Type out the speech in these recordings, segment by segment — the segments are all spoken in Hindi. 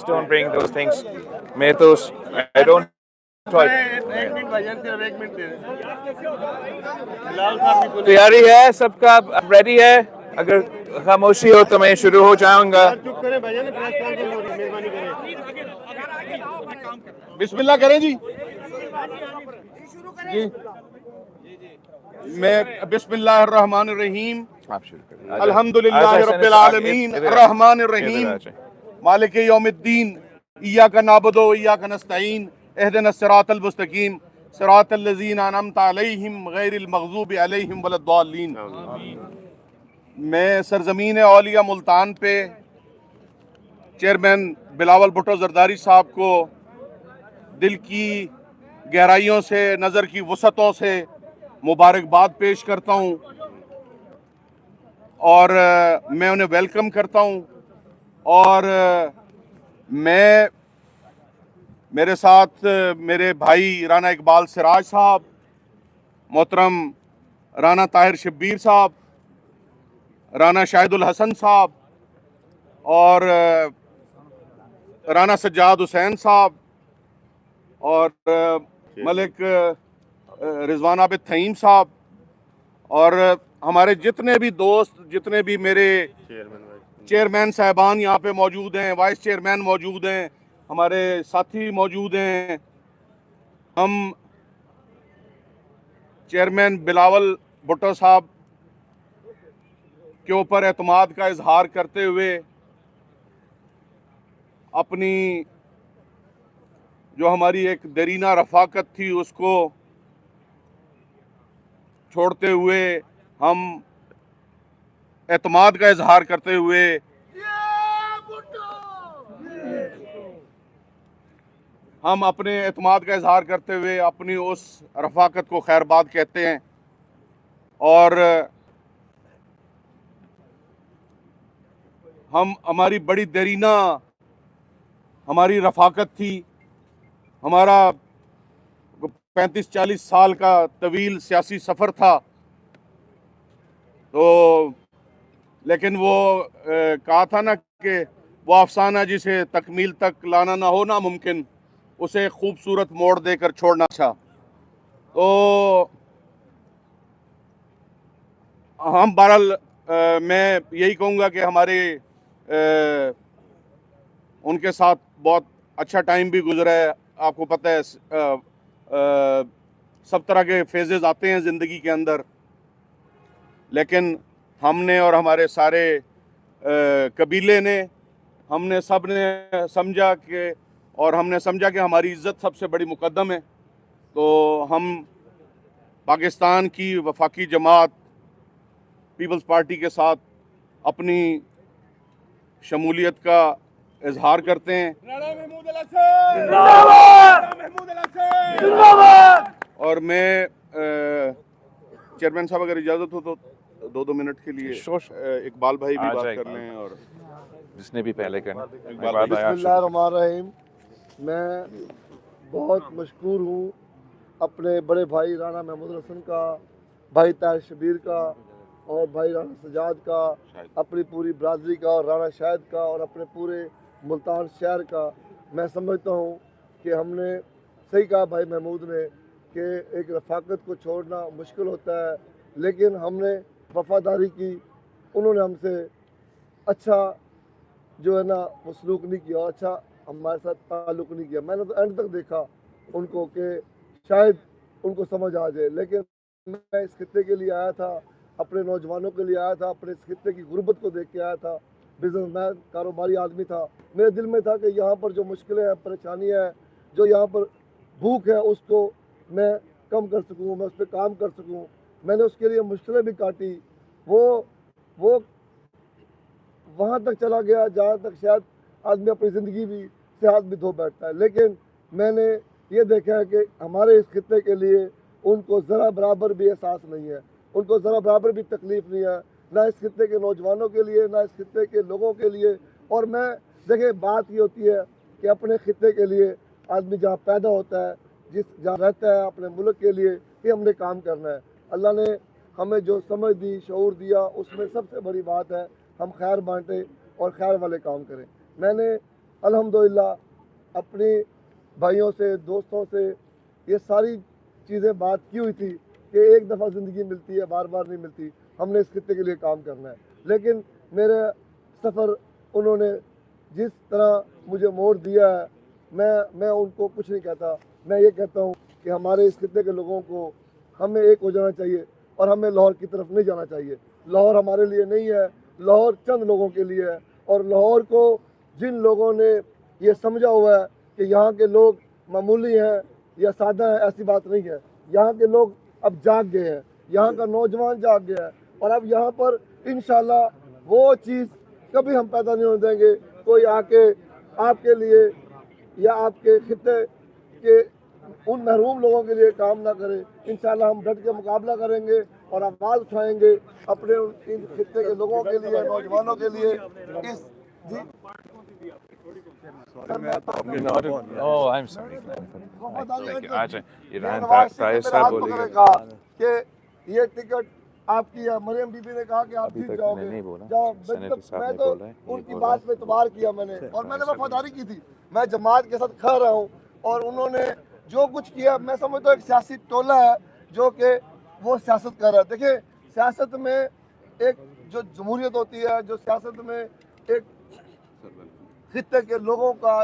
don't bring those things. मैं तो I don't. एक मिनट भाईजान, सिर्फ एक मिनट दे दें। बिलाल साहब भी बोले। तैयारी है सबका, रेडी है? अगर खामोशी हो तो मैं शुरू हो जाऊंगा। चुप करें भाईजान, प्रेस कॉन्फ्रेंस हो रही है, मेहरबानी करें। बिस्मिल्लाह करें जी। जी मैं बिस्मिल्लाहिर्रहमानिर्रहीम, आप शुरू करें। अल्हम्दुलिल्लाहि रब्बिल आलमीन, अर्रहमानिर रहीम, मालिक यौमिद्दीन, इय्याका नअबुदु व इय्याका नस्तईन, इहदिनस सिरातल मुस्तकीम, सिरातल लज़ीना अनअमता अलैहिम गैरिल मग़ज़ूबि अलैहिम वलद्दाल्लीन। मैं सरज़मीन औलिया मुल्तान पे चेयरमैन बिलावल भुट्टो ज़रदारी साहब को दिल की गहराइयों से, नज़र की वसअतों से मुबारकबाद पेश करता हूँ और मैं उन्हें वेलकम करता हूँ। और मैं मेरे साथ मेरे भाई राना इकबाल सिराज साहब, मोहतरम राना ताहिर शब्बीर साहब, राना शाहिदुल हसन साहब और राना सज्जाद हुसैन साहब और मलिक रिजवान आबिद थईम साहब और हमारे जितने भी दोस्त, जितने भी मेरे चेयरमैन साहबान यहाँ पे मौजूद हैं, वाइस चेयरमैन मौजूद हैं, हमारे साथी मौजूद हैं। हम चेयरमैन बिलावल भुट्टो साहब के ऊपर एतमाद का इजहार करते हुए अपनी जो हमारी एक दरीना रफाकत थी उसको छोड़ते हुए हम एतमाद का इजहार करते हुए अपने एतमाद का इजहार करते हुए अपनी उस रफाकत को खैरबाद कहते हैं। और हमारी बड़ी दरीना हमारी रफाकत थी। हमारा 35-40 साल का तवील सियासी सफ़र था, तो लेकिन वो कहा था ना कि वो अफसाना जिसे तकमील तक लाना ना हो नामुमकिन, उसे खूबसूरत मोड़ देकर छोड़ना था। तो हम बहरहाल मैं यही कहूँगा कि हमारे उनके साथ बहुत अच्छा टाइम भी गुजरा है। आपको पता है सब तरह के फेजेस आते हैं ज़िंदगी के अंदर, लेकिन हमने और हमारे सारे कबीले ने, हमने सब ने समझा कि हमारी इज़्ज़त सबसे बड़ी मुकद्दम है। तो हम पाकिस्तान की वफाकी जमात पीपल्स पार्टी के साथ अपनी शमूलियत का इजहार करते हैं। और मैं चेयरमैन साहब अगर इजाज़त हो तो 2 मिनट के लिए इकबाल भाई भी बात कर लें और जिसने भी पहले करना। बिस्मिल्लाहिर्रहमानिर्रहीम। मैं बहुत मशकूर हूँ अपने बड़े भाई राना महमूद हसन का, भाई ताहिर शब्बीर का और भाई राना सजाद का, अपनी पूरी बरादरी का और राना शाहिद का और अपने पूरे मुल्तान शहर का। मैं समझता हूँ कि हमने सही कहा भाई महमूद ने कि एक रफाकत को छोड़ना मुश्किल होता है, लेकिन हमने वफादारी की। उन्होंने हमसे अच्छा जो है ना वो सलूक नहीं किया और अच्छा हमारे साथ ताल्लुक़ नहीं किया। मैंने तो एंड तक देखा उनको कि शायद उनको समझ आ जाए, लेकिन मैं इस खित्ते के लिए आया था, अपने नौजवानों के लिए आया था, अपने इस खित्ते की गुर्बत को देख के आया था। बिजनेसमैन, कारोबारी आदमी था। मेरे दिल में था कि यहाँ पर जो मुश्किलें हैं, परेशानियाँ हैं, जो यहाँ पर भूख है, उसको मैं कम कर सकूँ, मैं उस पर काम कर सकूँ। मैंने उसके लिए मुश्किलें भी काटी। वो वहाँ तक चला गया जहाँ तक शायद आदमी अपनी ज़िंदगी भी से हाथ भी धो बैठता है, लेकिन मैंने ये देखा है कि हमारे इस खित्ते के लिए उनको ज़रा बराबर भी एहसास नहीं है, उनको ज़रा बराबर भी तकलीफ़ नहीं है, ना इस खित्ते के नौजवानों के लिए, ना इस खित्ते के लोगों के लिए। और मैं देखिए बात ये होती है कि अपने खित्ते के लिए आदमी जहाँ पैदा होता है, जहाँ रहता है, अपने मुल्क के लिए ही हमने काम करना है। अल्लाह ने हमें जो समझ दी, शऊर दिया, उसमें सबसे बड़ी बात है हम खैर बांटें और खैर वाले काम करें। मैंने अल्हम्दुलिल्लाह अपने भाइयों से, दोस्तों से ये सारी चीज़ें बात की हुई थी कि एक दफ़ा ज़िंदगी मिलती है, बार बार नहीं मिलती, हमने इस खित्ते के लिए काम करना है। लेकिन मेरे सफ़र उन्होंने जिस तरह मुझे मोड़ दिया है, मैं उनको कुछ नहीं कहता। मैं ये कहता हूँ कि हमारे इस खित्ते के लोगों को हमें एक हो जाना चाहिए और हमें लाहौर की तरफ नहीं जाना चाहिए। लाहौर हमारे लिए नहीं है, लाहौर चंद लोगों के लिए है। और लाहौर को जिन लोगों ने ये समझा हुआ है कि यहाँ के लोग मामूली हैं या सादा है, ऐसी बात नहीं है। यहाँ के लोग अब जाग गए हैं, यहाँ का नौजवान जाग गया है और अब यहाँ पर इंशाल्लाह वो चीज़ कभी हम पैदा नहीं होने देंगे। कोई आके आपके लिए या आपके खित्ते के उन महरूम लोगों के लिए काम ना करे। इंशाल्लाह हम डट के मुकाबला करेंगे और आवाज़ उठाएंगे अपने इन खित्ते के लोगों के लिए, नौजवानों के लिए। इस जी Oh, I'm sorry. Thank you. आज ईरान नवाज शरीफ ताहिर ने साहब हाथ बोलेंगे। पकड़ के कहा कि ये टिकट आपकी है। मरियम बीबी ने कहा कि आप अभी जीत तक जाओगे, मैंने नहीं बोला। जाओ। सेनेटर साहब मैं ने तो बोला है, ये उनकी बोला बात है। पे इतबार किया मैंने और मैंने वफादारी की थी। मैं जमात के साथ खड़ा रहा हूँ और उन्होंने जो कुछ किया, मैं समझता हूँ एक सियासी टोला है जो कि वो सियासत कर रहा है। देखिए, सियासत में एक जो जमहूरियत होती है, जो सियासत में एक खित्ते के लोगों का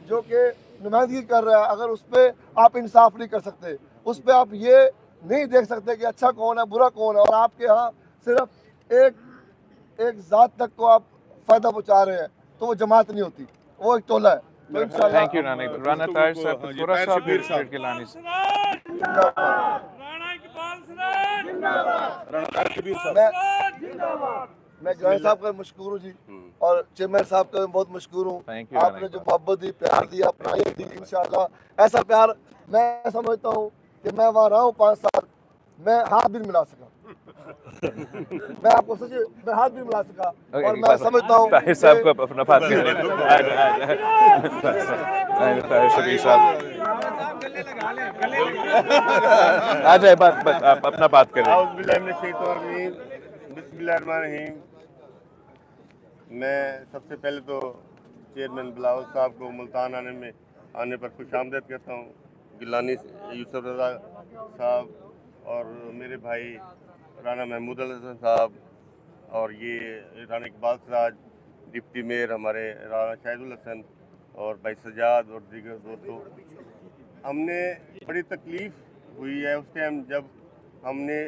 जो कि नुमाइंदगी कर रहा है, अगर उस पर आप इंसाफ नहीं कर सकते, उस पर आप ये नहीं देख सकते कि अच्छा कौन है, बुरा कौन है, और आपके यहाँ सिर्फ एक ज़ात तक को आप फ़ायदा पहुँचा रहे हैं, तो वो जमात नहीं होती, वो एक टोला है। तो इंशाल्लाह थैंक यू राना ताहिर साहब को थोड़ा सा शबीर साहब। फिर गिलानी से। मैं गिलानी साहब का मशकूर हूँ जी, और चेयरमैन साहब का भी बहुत मशकूर हूँ। Thank you, आपने जो मोहब्बत दी, प्यार दिया, अपनाई दी, इंशाल्लाह ऐसा प्यार मैं समझता हूँ कि मैं वहाँ रहा हूँ 5 साल, मैं हाथ भी नहीं मिला सका। मैं आपको सच, मैं हाथ भी नहीं मिला सका। और मैं समझता हूँ ताहिर साहब को अपना बात करने ताहिर शबीर साहब आ जाए, बात आप अपना बात करें। बिस्मिल्लाहिर्रहमानिर्रहीम। मैं सबसे पहले तो चेयरमैन बिलावल साहब को मुल्तान आने पर खुशामदीद कहता हूँ। गिलानी यूसुफ रज़ा साहब और मेरे भाई राना महमूद अल हसन साहब और ये राना इकबाल सराज, डिप्टी मेयर हमारे राना शाहिदुल हसन और भाई सजाद और दीगर दोस्तों, हमने बड़ी तकलीफ़ हुई है उस टाइम जब हमने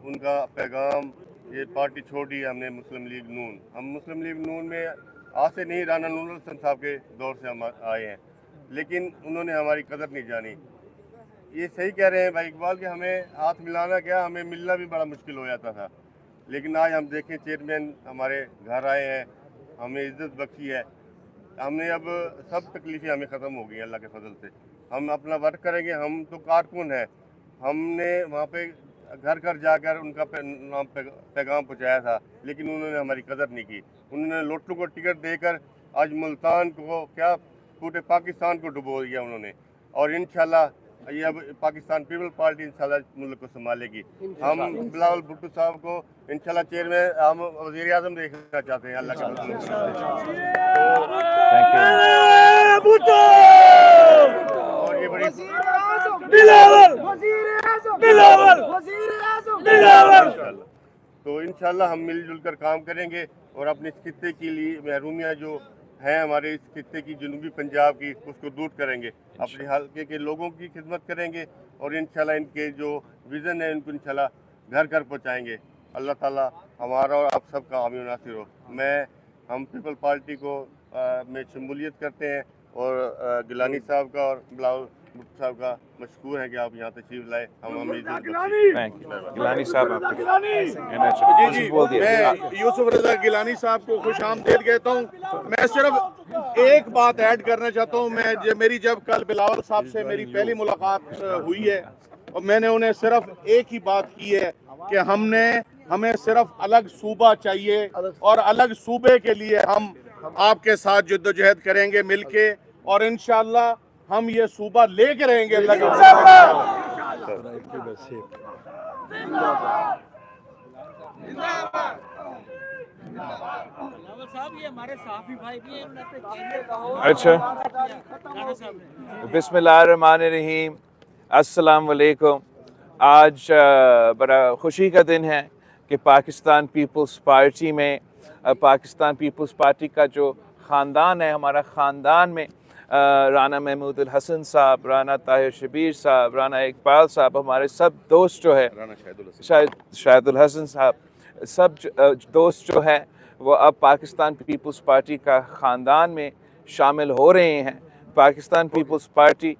उनका पैगाम, ये पार्टी छोड़ी हमने मुस्लिम लीग नून। हम मुस्लिम लीग नून में आज से नहीं, राना नूरुल हसन साहब के दौर से हम आए हैं, लेकिन उन्होंने हमारी कदर नहीं जानी। ये सही कह रहे हैं भाई इकबाल कि हमें हाथ मिलाना क्या, हमें मिलना भी बड़ा मुश्किल हो जाता था। लेकिन आज हम देखें, चेयरमैन हमारे घर आए हैं, हमें इज्जत बख्शी है। हमने अब सब तकलीफ़ें हमें ख़त्म हो गई हैं अल्लाह के फजल से। हम अपना वर्क करेंगे। हम तो कारकुन हैं, हमने वहाँ पे घर घर जाकर उनका पैगाम पहुँचाया था, लेकिन उन्होंने हमारी कदर नहीं की। उन्होंने लोटू को टिकट देकर आज मुल्तान को क्या पूरे पाकिस्तान को डुबो दिया उन्होंने। और इंशाल्लाह ये अब पाकिस्तान पीपल पार्टी इंशाल्लाह मुल्क को संभालेगी। हम बिलावल भुट्टो साहब को इंशाल्लाह चेयरमैन, हम वज़ीर आज़म देखना चाहते हैं अल्लाह के फजल से। और ये बड़ी तो इंशाल्लाह हम मिलजुल कर काम करेंगे और अपने इस खित्ते के लिए महरूमियाँ जो हैं हमारे इस खित्ते की, जनूबी पंजाब की, उसको दूर करेंगे, अपने हल्के के लोगों की खिदमत करेंगे और इंशाल्लाह इनके जो विज़न है उनको इंशाल्लाह घर घर पहुँचाएँगे। अल्लाह ताला हमारा और आप सबका हामी नासिर हो। हम पीपल पार्टी को में शमूलियत करते हैं और गिलानी साहब का और बिलावल भुट्टो साहब का मशकूर है कि आप यहाँ तशरीफ लाए। हम थैंक यू गिलानी साहब, आपके जी बोल दिया। मैं यूसुफ रज़ा गिलानी साहब को खुश आमदीद कहता हूँ। मैं सिर्फ एक बात ऐड करना चाहता हूँ। मेरी जब कल बिलावल साहब से मेरी पहली मुलाकात हुई है और मैंने उन्हें सिर्फ एक ही बात की है कि हमें सिर्फ अलग सूबा चाहिए और अलग सूबे के लिए हम आपके साथ जद्दोजहद करेंगे मिलके, और इंशाल्लाह हम ये सूबा लेके रहेंगे अल्लाह के साहब ये हमारे साफी भाई भी हैं, उन्होंने अपने कैरियर का हो अच्छा। राणा साहब ने। बिस्मिल्लाहिर्रहमानिर्रहीम, अस्सलाम वालेकुम। आज बड़ा खुशी का दिन है कि पाकिस्तान पीपल्स पार्टी में पाकिस्तान पीपल्स पार्टी का जो ख़ानदान है, हमारा ख़ानदान में राना महमूद हसन साहब, राना ताहिर शबीर साहब, राना इकबाल साहब, हमारे सब दोस्त जो है, शाहिदुल हसन साहब, सब दोस्त जो है वो अब पाकिस्तान पीपल्स पार्टी का ख़ानदान में शामिल हो रहे हैं। पाकिस्तान पीपल्स पार्टी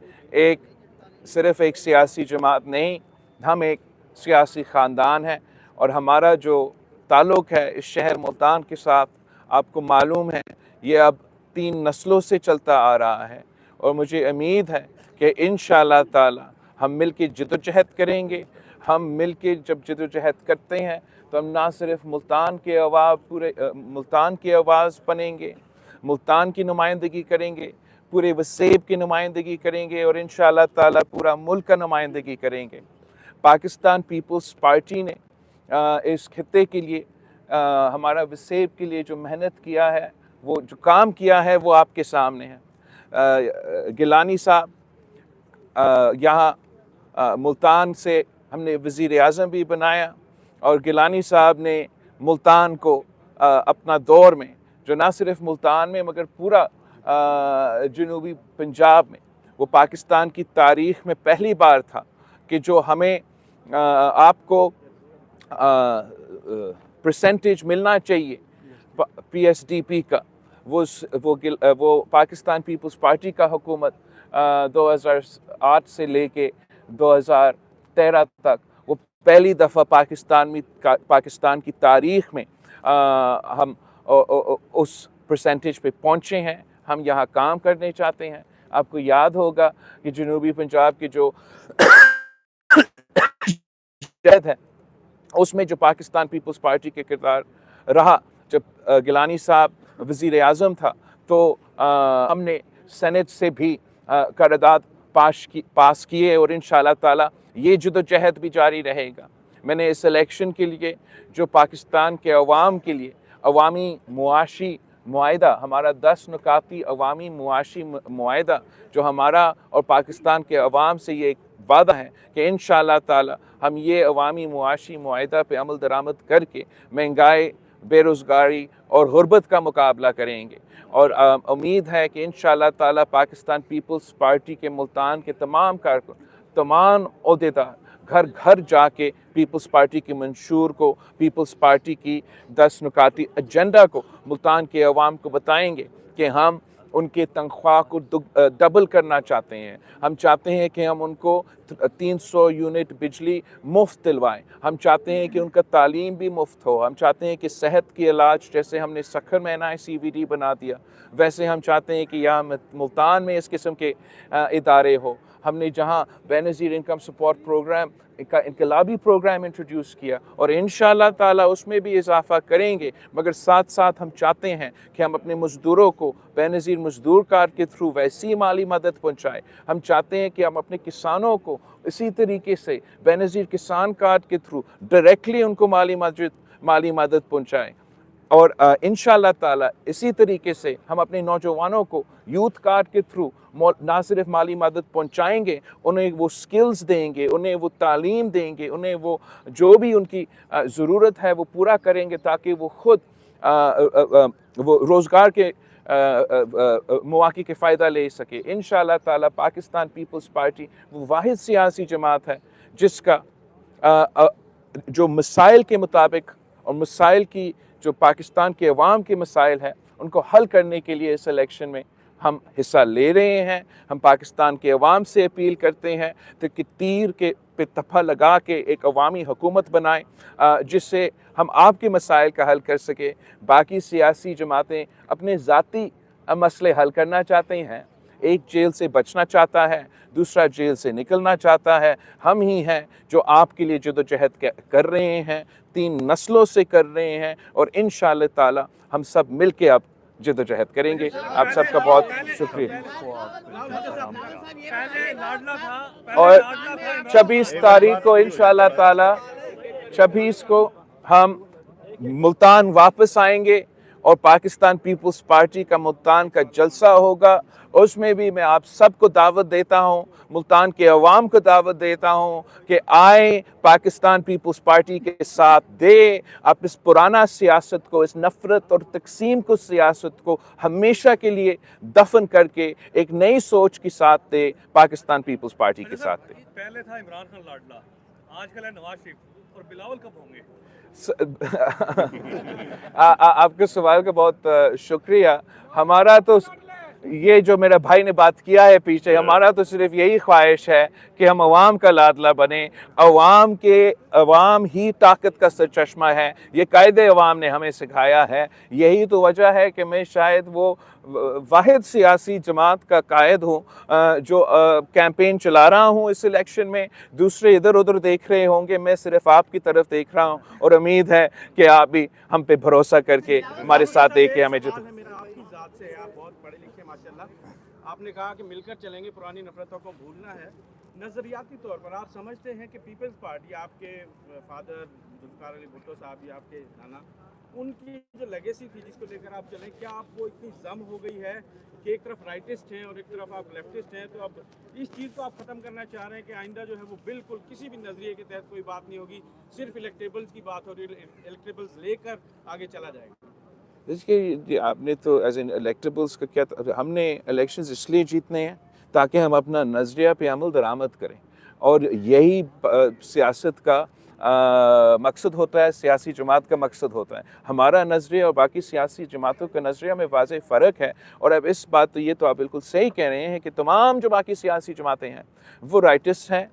सिर्फ़ एक सियासी जमात नहीं, हम एक सियासी ख़ानदान है और हमारा जो ताल्लुक़ है इस शहर मुल्तान के साथ, आपको मालूम है, ये अब 3 नस्लों से चलता आ रहा है और मुझे उम्मीद है कि इंशाअल्लाह ताला हम मिल के जद्दोजहद करेंगे। हम मिल के जब जद्दोजहद करते हैं तो हम ना सिर्फ मुल्तान के पूरे मुल्तान की आवाज़ बनेंगे, मुल्तान की नुमाइंदगी करेंगे, पूरे वसेब की नुमाइंदगी करेंगे और इंशाअल्लाह ताला पूरा मुल्क का नुमाइंदगी करेंगे। पाकिस्तान पीपल्स पार्टी ने इस खित्ते के लिए हमारा वसेब के लिए जो मेहनत किया है, वो जो काम किया है, वो आपके सामने है। गिलानी साहब यहाँ मुल्तान से हमने वज़ीर आज़म भी बनाया और गिलानी साहब ने मुल्तान को अपना दौर में, जो ना सिर्फ मुल्तान में मगर पूरा जनूबी पंजाब में, वो पाकिस्तान की तारीख़ में पहली बार था कि जो हमें आपको परसेंटेज मिलना चाहिए PSDP का, वो पाकिस्तान पीपल्स पार्टी का हुकूमत 2008 से लेके 2013 तक वो पहली दफ़ा पाकिस्तान की तारीख़ में हम उस परसेंटेज पे पहुँचे हैं। हम यहाँ काम करने चाहते हैं। आपको याद होगा कि जनूबी पंजाब के जो जद है उसमें जो पाकिस्तान पीपल्स पार्टी के किरदार रहा, जब गिलानी साहब वज़ीर आज़म था तो हमने सेनेट से भी करारदाद पास किए और इंशाअल्लाह ताला ये जद्दोजहद भी जारी रहेगा। मैंने इस इलेक्शन के लिए जो पाकिस्तान के अवाम के लिए अवामी मुआशी मुआहिदा, हमारा 10 नुकाती अवामी मुआशी मुआहिदा जो हमारा और पाकिस्तान के अवाम से ये एक वादा है कि इंशाअल्लाह ताला हम ये अवामी मुआशी मुआहिदा पे अमल दरामद करके महंगाई, बेरोज़गारी और गुर्बत का मुकाबला करेंगे और उम्मीद है कि इंशाअल्लाह ताला पाकिस्तान पीपल्स पार्टी के मुल्तान के तमाम कारकुन, तमाम ओहदेदार घर घर जाके पीपल्स पार्टी की मंशूर को, पीपल्स पार्टी की 10 नुकाती एजेंडा को मुल्तान के अवाम को बताएंगे कि हम उनके तनख्वाह को डबल करना चाहते हैं। हम चाहते हैं कि हम उनको 300 यूनिट बिजली मुफ्त दिलवाएं। हम चाहते हैं कि उनका तालीम भी मुफ्त हो। हम चाहते हैं कि सेहत की इलाज, जैसे हमने सखर में CVD बना दिया, वैसे हम चाहते हैं कि यहाँ मुल्तान में इस किस्म के इदारे हो। हमने जहाँ बेनज़ीर इनकम सपोर्ट प्रोग्राम का इनकलाबी प्रोग्राम इंट्रोड्यूस किया और इंशाअल्लाह ताला उसमें भी इजाफ़ा करेंगे, मगर साथ साथ हम चाहते हैं कि हम अपने मज़दूरों को बेनज़ीर मज़दूर कार्ड के थ्रू वैसी माली मदद पहुँचाएँ। हम चाहते हैं कि हम अपने किसानों को इसी तरीके से बेनज़ीर किसान कार्ड के थ्रू डायरेक्टली उनको माली मदद पहुँचाएँ और इंशाअल्लाह ताला इसी तरीके से हम अपने नौजवानों को यूथ कार्ड के थ्रू ना सिर्फ माली मदद पहुंचाएंगे, उन्हें वो स्किल्स देंगे, उन्हें वो तालीम देंगे, उन्हें वो जो भी उनकी ज़रूरत है वो पूरा करेंगे ताकि वो ख़ुद वो रोज़गार के मौक़े के फ़ायदा ले सके। इंशाअल्लाह ताला पाकिस्तान पीपल्स पार्टी वो वाहिद सियासी जमात है जिसका जो मसाइल के मुताबिक और मसाइल की जो पाकिस्तान के अवाम के मसाइल हैं उनको हल करने के लिए इस इलेक्शन में हम हिस्सा ले रहे हैं। हम पाकिस्तान के अवाम से अपील करते हैं कि तीर के पे तफ़ा लगा के एक अवामी हुकूमत बनाएं जिससे हम आपके मसाइल का हल कर सके। बाकी सियासी जमातें अपने ज़ाती मसले हल करना चाहते हैं, एक जेल से बचना चाहता है, दूसरा जेल से निकलना चाहता है। हम ही हैं जो आपके लिए जद्दोजहद कर रहे हैं, 3 नस्लों से कर रहे हैं और इंशाअल्लाह ताला हम सब मिल के अब जद्दोजहद करेंगे। आप सबका बहुत शुक्रिया। और 26 तारीख को इंशाअल्लाह ताला 26 को हम मुल्तान वापस आएंगे और पाकिस्तान पीपल्स पार्टी का मुल्तान का जलसा होगा। उसमें भी मैं आप सबको दावत देता हूँ, मुल्तान के अवाम को दावत देता हूँ कि आए, पाकिस्तान पीपल्स पार्टी के साथ दे। आप इस पुराना सियासत को, इस नफ़रत और तकसीम को सियासत को हमेशा के लिए दफन करके एक नई सोच के साथ दे, पाकिस्तान पीपल्स पार्टी के साथ दे। पहले था इमरान खान लाडला, आजकल है नवाज शरीफ, और बिलावल कब होंगे? आपके सवाल का बहुत शुक्रिया। हमारा तो ये जो मेरा भाई ने बात किया है पीछे, हमारा तो सिर्फ यही ख्वाहिश है कि हम अवाम का लाडला बने। अवाम ही ताकत का सरचश्मा है, ये कायदे अवाम ने हमें सिखाया है। यही तो वजह है कि मैं शायद वो वाहिद सियासी जमात का कायद हूँ जो कैंपेन चला रहा हूँ इस इलेक्शन में। दूसरे इधर उधर देख रहे होंगे, मैं सिर्फ आपकी तरफ देख रहा हूँ और उम्मीद है कि आप भी हम पे भरोसा करके हमारे साथ दे के हमें जित। मेरा आपकी जात से है, आप बहुत पढ़े लिखे माशाल्लाह। आपने कहा कि मिलकर चलेंगे, पुरानी नफरतों को भूलना है। नज़रियाती तौर पर आप समझते हैं कि पीपल्स पार्टी, आपके फादर जुल्फ़िकार अली भुट्टो साहब या आपके नाना, उनकी जो लेगेसी थी जिसको लेकर आप चलें, क्या आपको इतनी जम हो गई है कि एक तरफ राइटिस्ट हैं और एक तरफ आप लेफ्टिस्ट हैं, तो अब इस चीज़ को आप ख़त्म करना चाह रहे हैं कि आइंदा जो है वो बिल्कुल किसी भी नज़रिए के तहत कोई बात नहीं होगी, सिर्फ इलेक्टेबल्स की बात हो रही है, इलेक्टेबल्स लेकर आगे चला जाएगा? देखिए, आपने तो एज एन इलेक्टेबल्स का क्या, हमने इलेक्शंस इसलिए जीतने हैं ताकि हम अपना नज़रिया पे अमल दरामद करें, और यही सियासत का मकसद होता है, सियासी जमात का मकसद होता है। हमारा नज़रिया और बाकी सियासी जमातों का नज़रिया में वाज़े फ़र्क है। और अब इस बात तो ये तो आप बिल्कुल सही कह रहे हैं कि तमाम जो बाकी सियासी जमातें हैं वो राइटिस्ट हैं,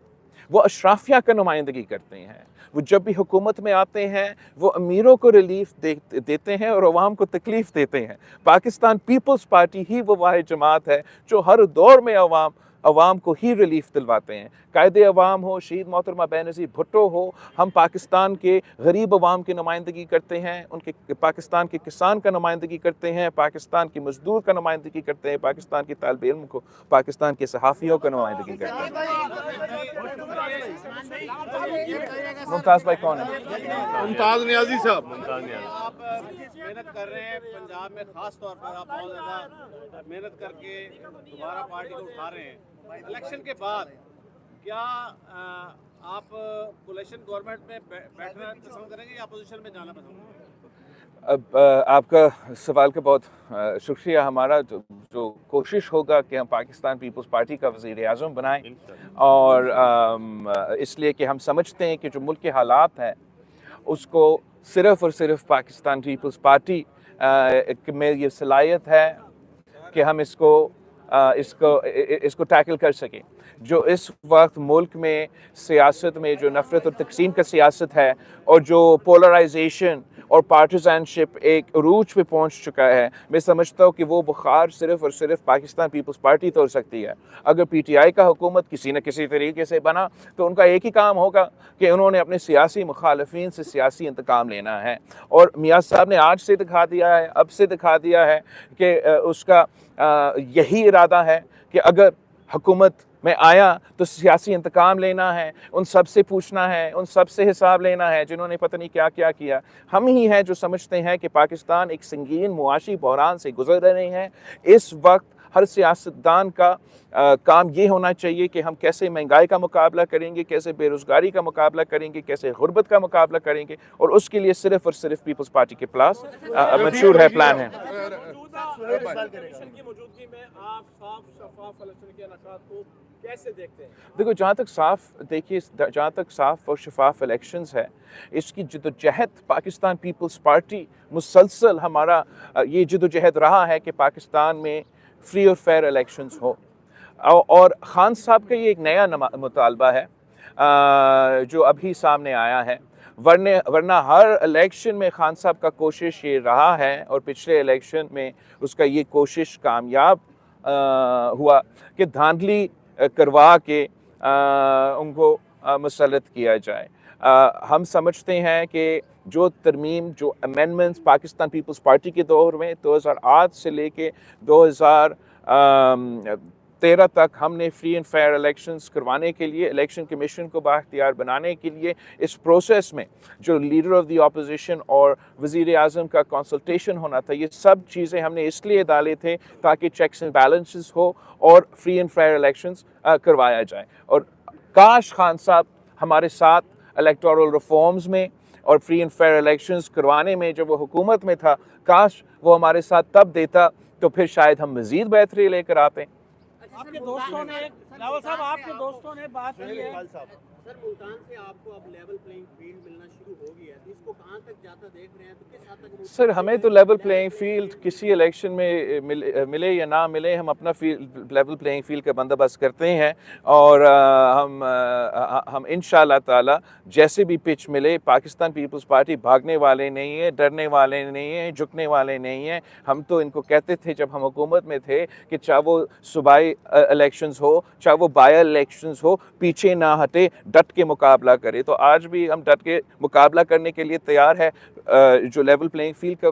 वो अशराफिया का नुमाइंदगी करते हैं। वो जब भी हुकूमत में आते हैं वो अमीरों को रिलीफ देते हैं और अवाम को तकलीफ़ देते हैं। पाकिस्तान पीपल्स पार्टी ही वो वाहिद जमात है जो हर दौर में अवाम को ही रिलीफ दिलवाते हैं। कायदे अवाम हो, शहीद मोहतरमा बेनज़ीर भुट्टो हो, हम पाकिस्तान के गरीब अवाम की नुमाइंदगी करते हैं, उनके पाकिस्तान के किसान का नुमाइंदगी करते हैं, पाकिस्तान के मजदूर का नुमाइंदगी करते हैं, पाकिस्तान के तालिब इल्म को, पाकिस्तान के सहाफ़ियों का नुमाइंदगी करते हैं। मुमताज़ भाई कौन है? मुमताज़ नियाज़ी साहब। आप मेहनत कर रहे हैं पंजाब में, ख़ास तौर पर आप बहुत ज़्यादा मेहनत करके दोबारा पार्टी को उठा रहे हैं। इलेक्शन के बाद क्या आप कोalition गवर्नमेंट में बैठना पसंद करेंगे या अपोजिशन में जाना पसंद करेंगे? अब आपका सवाल का बहुत शुक्रिया। हमारा जो कोशिश होगा कि हम पाकिस्तान पीपल्स पार्टी का वज़ीर आज़म बनाएं, और इसलिए कि हम समझते हैं कि जो मुल्क के हालात हैं उसको सिर्फ़ और सिर्फ पाकिस्तान पीपल्स पार्टी में ये सलाहियत है कि हम इसको टैकल कर सकें। जो इस वक्त मुल्क में सियासत में जो नफ़रत और तकसीम का सियासत है, और जो पोलराइजेशन और पार्टिज़नशिप एक अरूज पे पहुंच चुका है, मैं समझता हूँ कि वो बुखार सिर्फ़ और सिर्फ पाकिस्तान पीपल्स पार्टी तोड़ सकती है। अगर PTI का हुकूमत किसी न किसी तरीके से बना तो उनका एक ही काम होगा कि उन्होंने अपने सियासी मुखालफीन से सियासी इंतकाम लेना है। और मियाँ साहब ने आज से दिखा दिया है, अब से दिखा दिया है कि उसका यही इरादा है कि अगर हुकूमत में आया तो सियासी इंतकाम लेना है, उन सब से पूछना है, उन सब से हिसाब लेना है जिन्होंने पता नहीं क्या क्या किया। हम ही हैं जो समझते हैं कि पाकिस्तान एक संगीन मुआशी बहरान से गुजर रहे हैं। इस वक्त हर सियासतदान का काम ये होना चाहिए कि हम कैसे महंगाई का मुकाबला करेंगे, कैसे बेरोज़गारी का मुकाबला करेंगे, कैसे गुर्बत का मुकाबला करेंगे, और उसके लिए सिर्फ़ और सिर्फ पीपल्स पार्टी के पास मंशूर है, प्लान है। की मौजूदगी में आप साफ शफाफ इलेक्शन के इनेकाद को कैसे देखते हैं? देखो, जहाँ तक साफ और शफाफ इलेक्शंस है, इसकी जदोजहद पाकिस्तान पीपल्स पार्टी मुसलसल हमारा ये जदोजहद रहा है कि पाकिस्तान में फ्री और फेयर इलेक्शंस हो। और ख़ान साहब का ये एक नया मुतालबा है जो अभी सामने आया है। वरना हर इलेक्शन में ख़ान साहब का कोशिश ये रहा है, और पिछले इलेक्शन में उसका ये कोशिश कामयाब हुआ कि धांधली करवा के उनको मुसल्लत किया जाए। हम समझते हैं कि जो तरमीम, जो अमेंडमेंट्स पाकिस्तान पीपल्स पार्टी के दौर में 2008 से लेके 13 तक हमने फ्री एंड फेयर इलेक्शंस करवाने के लिए, इलेक्शन कमीशन को बाख्तियार बनाने के लिए, इस प्रोसेस में जो लीडर ऑफ द ऑपोजिशन और वज़ीर आज़म का कंसल्टेशन होना था, ये सब चीज़ें हमने इसलिए डाले थे ताकि चेक्स एंड बैलेंसेस हो और फ्री एंड फेयर इलेक्शंस करवाया जाए। और काश खान साहब हमारे साथ इलेक्टोरल रिफॉर्म्स में और फ्री एंड फेयर इलेक्शंस करवाने में जब वो हुकूमत में था, काश वो हमारे साथ तब देता, तो फिर शायद हम मज़ीद बेहतरी लेकर आते। आपके दोस्तों ने, रावल साहब, आपके दोस्तों ने बात की है सर, मुल्तान से आपको अब लेवल प्लेइंग फील्ड मिलना शुरू हो गया है, तो इसको कहाँ तक जाता देख रहे हैं, तो किस हद तक? सर, हमें तो लेवल प्लेइंग फील्ड किसी इलेक्शन में मिले या ना मिले, हम अपना लेवल प्लेइंग फील्ड का बंदोबस्त करते हैं और हम इंशाअल्लाह ताला जैसे भी पिच मिले, पाकिस्तान पीपल्स पार्टी भागने वाले नहीं है, डरने वाले नहीं है, झुकने वाले नहीं है। हम तो इनको कहते थे जब हम हुकूमत में थे कि चाहे वो सूबाई इलेक्शंस हो, चाहे वो बाई इलेक्शंस हो, पीछे ना हटे, डट के मुकाबला करे। तो आज भी हम डट के मुकाबला करने के लिए तैयार है। जो लेवल प्लेइंग फील्ड का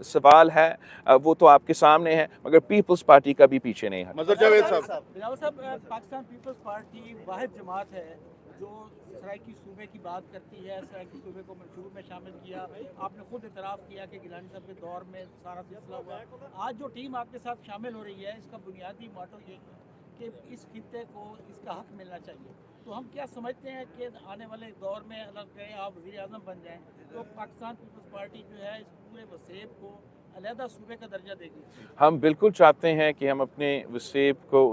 सवाल है वो तो आपके सामने है, मगर पीपल्स पार्टी का भी पीछे नहीं है। मजहर जावेद साहब, रावल साहब, पाकिस्तान पीपल्स पार्टी वाहिद जमात है जो सराइकी सूबे की बात करती है, सराइकी सूबे को मंशूर में शामिल किया। आपने खुद इतराफ़ किया कि गिलानी साहब के दौर में सारा सिलसिला हुआ। आज जो टीम आपके साथ शामिल हो रही है, इसका बुनियादी मोटो ये कि इस खित्ते को इसका हक मिलना चाहिए। तो हम क्या समझते हैं कि आने वाले दौर में अगर करें आप वज़ीर आज़म बन जाएं, तो पाकिस्तान पीपल्स पार्टी जो है इस पूरे वसेब को अलहदा सूबे का दर्जा देगी? हम बिल्कुल चाहते हैं कि हम अपने वसेब को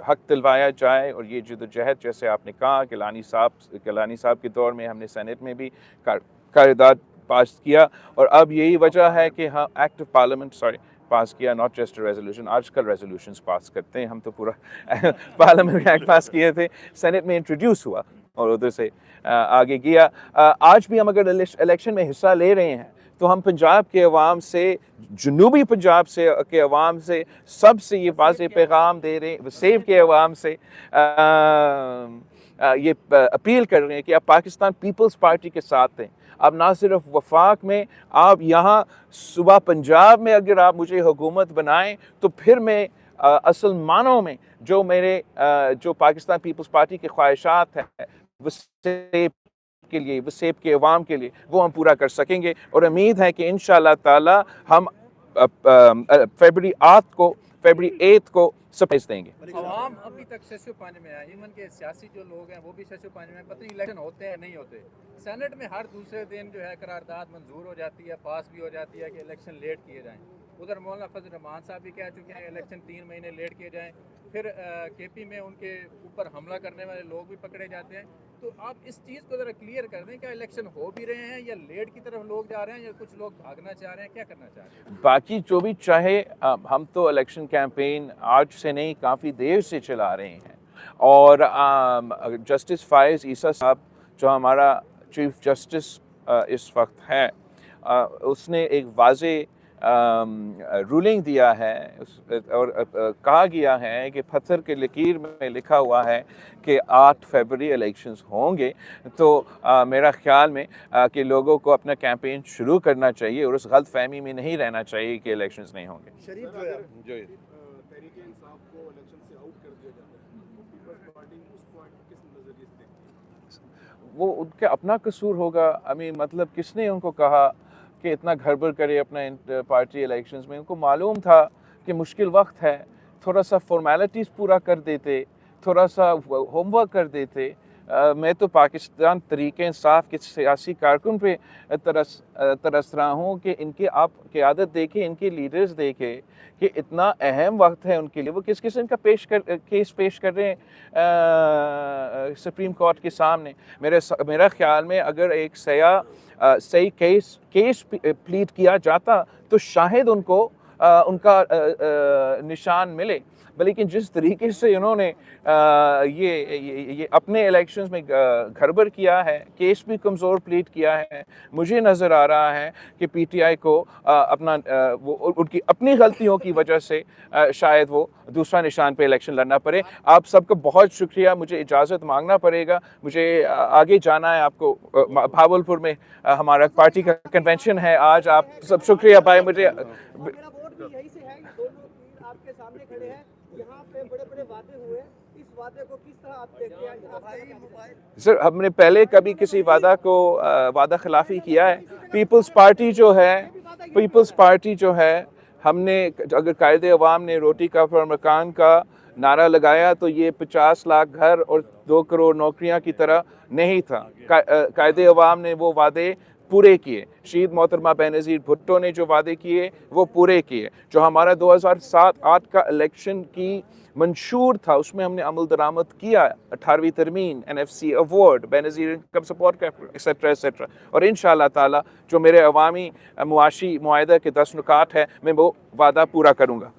हक दिलवाया जाए, और ये जद्दोजहद जैसे आपने कहा गिलानी साहब के दौर में हमने सेनेट में भी करारदाद पास किया, और अब यही वजह है कि हाँ एक्ट ऑफ पार्लियामेंट पास किया, नॉट जस्ट रेजोल्यूशन। आजकल रेजोल्यूशंस पास करते हैं, हम तो पूरा पार्लियामेंट में एक्ट पास किए थे, सेनेट में इंट्रोड्यूस हुआ और उधर से आगे गया। आज भी हम अगर इलेक्शन में हिस्सा ले रहे हैं तो हम पंजाब के अवाम से, जनूबी पंजाब से के अवाम से, सबसे ये वाज़ेह पैगाम दे रहे हैं, वसेब के अवाम से ये अपील कर रहे हैं कि आप पाकिस्तान पीपल्स पार्टी के साथ हैं। अब ना सिर्फ वफाक में, आप यहाँ सूबा पंजाब में अगर आप मुझे हुकूमत बनाएं, तो फिर मैं असल मानों में जो पाकिस्तान पीपल्स पार्टी के ख्वाहिशात हैं वसेब के लिए, वसेब के अवाम के लिए, वो हम पूरा कर सकेंगे। और उम्मीद है कि इंशाअल्लाह ताला हम फरवरी 8 को सरप्राइज देंगे। आवाम अभी तक शशो पानी में है, इवन के सियासी जो लोग हैं वो भी शशो पानी में, पता नहीं इलेक्शन होते हैं नहीं होते। सेनेट में हर दूसरे दिन जो है करारदाद मंजूर हो जाती है, पास भी हो जाती है कि इलेक्शन लेट किए जाएं। उधर मौलाना फजल रहमान साहब भी कह चुके हैं इलेक्शन 3 महीने लेट किए जाएं। फिर केपी में उनके ऊपर हमला करने वाले लोग भी पकड़े जाते हैं। तो आप इस चीज़ को ज़रा क्लियर कर दें, क्या इलेक्शन हो भी रहे हैं या लेट की तरफ लोग जा रहे हैं, या कुछ लोग भागना चाह रहे हैं, क्या करना चाह रहे हैं? बाकी जो भी चाहे, हम तो इलेक्शन कैंपेन आज से नहीं काफ़ी देर से चला रहे हैं, और जस्टिस फायज़ ईसा साहब जो हमारा चीफ जस्टिस इस वक्त है, उसने एक वाज़ेह रूलिंग दिया है और कहा गया है कि पत्थर के लकीर में लिखा हुआ है कि 8 फरवरी इलेक्शंस होंगे। तो मेरा ख्याल में कि लोगों को अपना कैंपेन शुरू करना चाहिए और उस गलत फहमी में नहीं रहना चाहिए कि इलेक्शंस नहीं होंगे। शरीफ जो है तहरीक इंसाफ को इलेक्शन से आउट कर दिया जाता है, पीपल्स पार्टी उस पॉइंट किस नज़रिए से देखती है? वो उनका अपना कसूर होगा। मतलब किसने उनको कहा कि इतना गड़बड़ करे अपना पार्टी इलेक्शंस में? उनको मालूम था कि मुश्किल वक्त है, थोड़ा सा फॉर्मेलिटीज़ पूरा कर देते, थोड़ा सा होमवर्क कर देते। मैं तो पाकिस्तान तहरीक इंसाफ के सियासी कारकुन पे तरस रहा हूँ कि इनकी आप क़यादत देखें, इनके लीडर्स देखें कि इतना अहम वक्त है उनके लिए, वो किस किस्म का केस पेश कर रहे हैं सुप्रीम कोर्ट के सामने। मेरा ख्याल में अगर एक सही केस प्लीड किया जाता तो शायद उनको उनका निशान मिले। लेकिन जिस तरीके से उन्होंने ये अपने इलेक्शंस में गड़बड़ किया है, केस भी कमज़ोर प्लीड किया है, मुझे नज़र आ रहा है कि पीटीआई को वो उनकी अपनी गलतियों की वजह से शायद वो दूसरा निशान पे इलेक्शन लड़ना पड़े। आप सबका बहुत शुक्रिया, मुझे इजाज़त मांगना पड़ेगा, मुझे आगे जाना है। आपको भावलपुर में हमारा पार्टी का कन्वेंशन है आज। आप सब शुक्रिया भाई, मुझे मेरा वोट भी यही से है, दोनों आपके सामने खड़े हैं। यहाँ पे बड़े बड़े वादे हुए, इस वादे को किस तरह आप देखते हैं? सर हमने पहले कभी किसी वादा को वादा खिलाफी किया है? पीपल्स पार्टी जो है हमने अगर कायदे अवाम ने रोटी का और मकान का नारा लगाया तो ये 50 लाख घर और 2 करोड़ नौकरियां की तरह नहीं था। कायदे अवाम ने वो वादे पूरे किए। शहीद मोहतरमा बेनज़ीर भुट्टो ने जो वादे किए वो पूरे किए। जो हमारा 2007-8 का इलेक्शन की मंशूर था उसमें हमने अमल दरामद किया। 18वीं तरमीम, NFC award, Benazir income support etcetera etcetera. और इंशाअल्लाह ताला जो मेरे अवामी मुआशी मुआहदा के 10 नुकात है मैं वो वादा पूरा करूँगा।